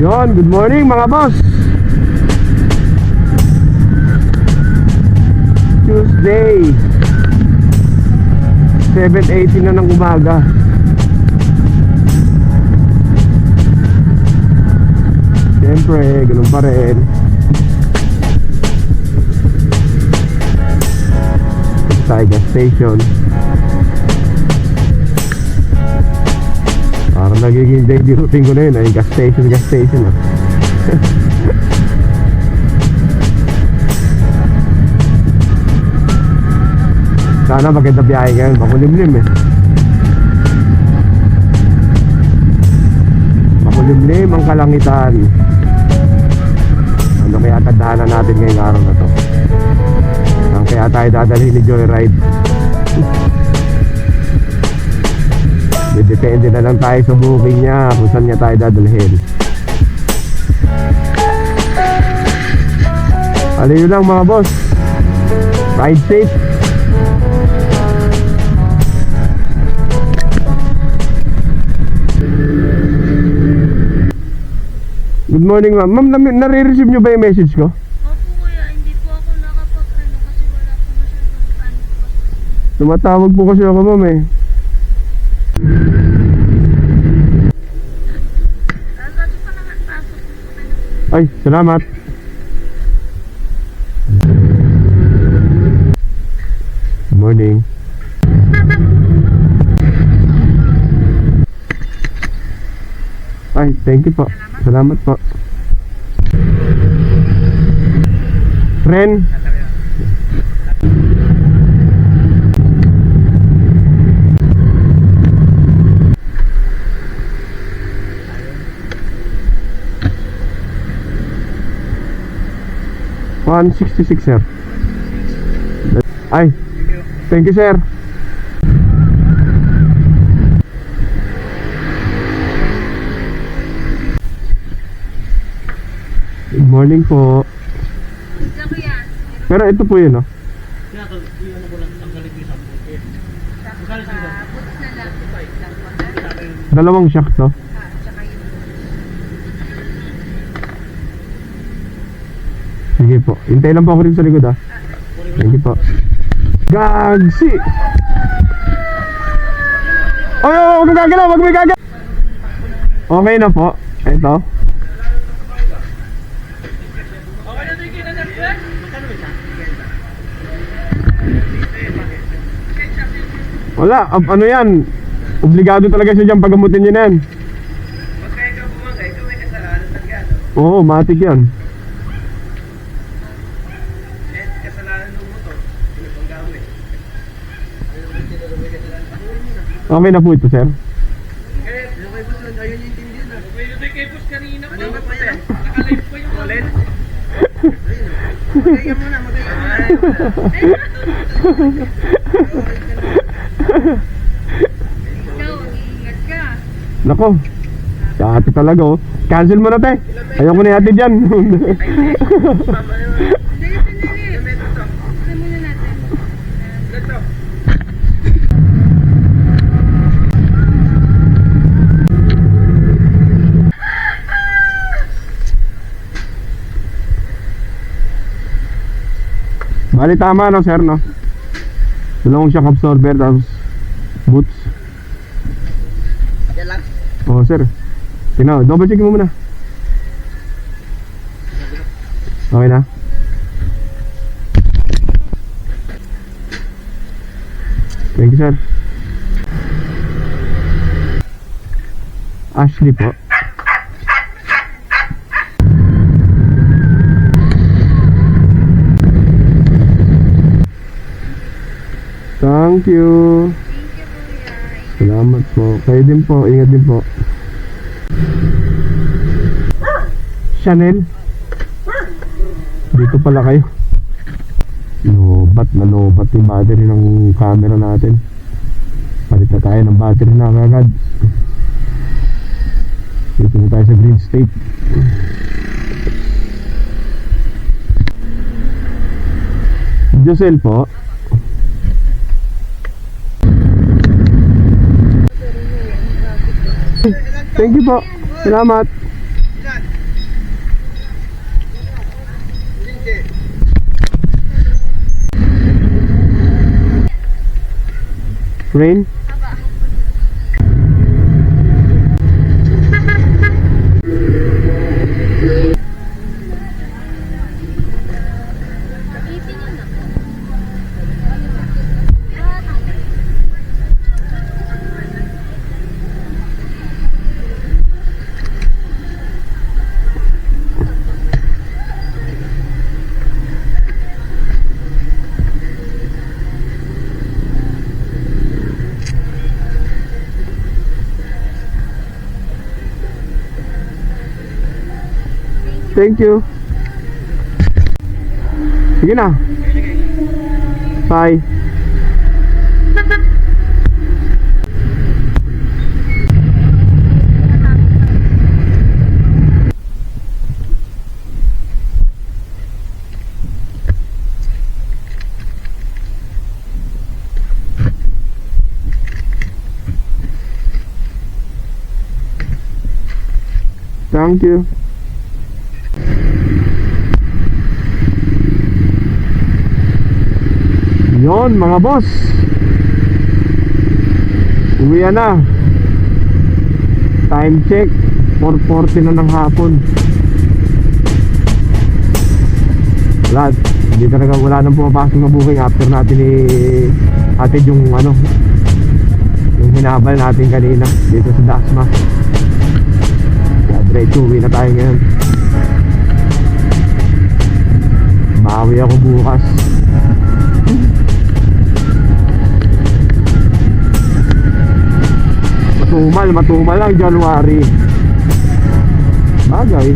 Yon, good morning mga boss. Tuesday 7:18 na ng umaga. Siyempre, ganun pa rin. Sa gas station. Parang nagiging daily routine ko na yun. Ay, gas station ah. Sana maganda biyahe ngayon. Makulimlim eh. Makulimlim ang kalangitan. Ano kaya tadhana natin ngayong araw na to? Ang kaya tayo dadalhin ni Joyride? Depende na lang tayo sa booking niya kung saan niya tayo dadalhin. Aliyo lang mga boss. Ride safe. Good morning ma'am. Ma'am, nare-receive nyo ba yung message ko? Opo kuya, hindi po ako nakapag-ano kasi wala po masyadong ano po. Tumatawag po kasi ako ma'am eh. Kaso pa naman pasok. Ay, salamat. Good morning. Ay, thank you po. Salamat po. Friend. $166 sir. Ay, thank you sir. Good morning po. Isa ko yan. Pero ito po yun, no? Butas na lang. Dalawang shock to. Tsaka yun. Sige po. Hintay lang po ako rin sa likod, ah. Thank you po. Gagsi! Oy, huwag mo gagalaw, huwag mo gagalaw. Okay na po. Ito. Wala, ano yan? Obligado talaga siya dyan pagamutin niya yan. Pag kaya ka bumangga, ikaw may kasalanan ng gano'n. Oo, matik yan. Eh, kasalanan ng motor. Sino pang gawin? Okay na po ito, sir. Kaya, kay boss lang, ayun yung intindihan na. May lutoy kay boss kanina pa. Kanina pa yan. Nakalive pa yung ulit. Magay ka muna, magay ka muna. Ikaw, ingat ka. Nako. Dati talaga, oh. Cancel mo na, te. Ayaw ko na yati dyan. Sige, sandali. Isa muna natin. Bali tama, no, sir, no? Dalawang shock absorber, tapos boots. Yan lang. Oo, sir. Tingnan, double check mo muna. Okay na? Thank you, sir. Ashley po. Thank you. Thank you kuya. Salamat po. Kayo din po. Ingat din po. Chanel. Dito pala kayo. Lobat na lobat yung battery ng camera natin. Palit na tayo ng battery na kagad. Dito na tayo sa Green State. Josel po. Thank you po. Salamat. Ilan? Hindi. Rain? Haba. Itin yun na. Thank you. Sige na. Bye. Thank you. Yon mga boss, uwian na. Time check 4:40 na ng hapon. Hindi talaga, wala nang pumapasok na booking after natin atid yung yung hinabal natin kanina dito sa Dasma. Kaya diretso uwi na tayo ngayon. Bawi ako bukas. Matumal lang January. Bagay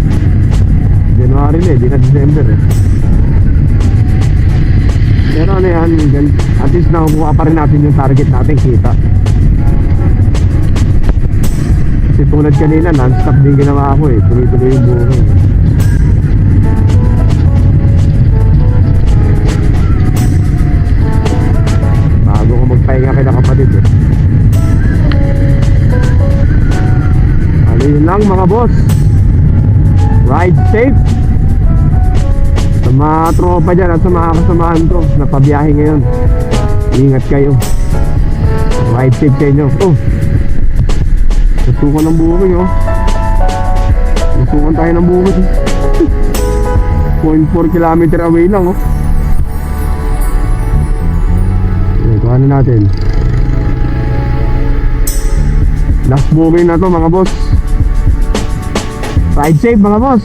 January na di na December Pero yan, at least nakukuha pa rin natin yung target natin, kita. Kasi tulad kanina, non-stop din ginawa ako tuloy-tuloy yung buhay. Bago ko magpahinga kay na kapatid Yun lang mga boss, ride safe sa mga tropa dyan at sa mga kasamahan ko na pabiyahe ngayon. Ingat kayo, ride safe sa inyo. Nasukan ng bukid nasukan tayo ng bukid 0.4 kilometer away lang ito ano natin, last booking na to mga boss. Ride safe mga boss.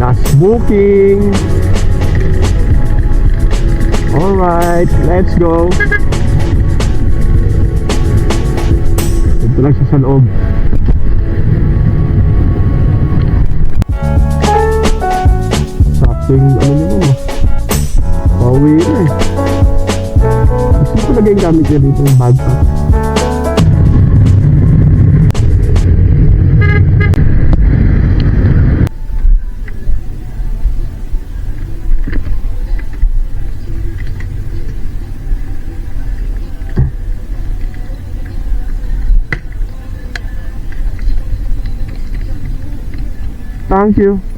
Last booking. Alright, let's go. Ito lang siya sa loob. Sakto yung nyo pauwi na Gusto talaga yung gamit niya dito, yung bag pa. Thank you.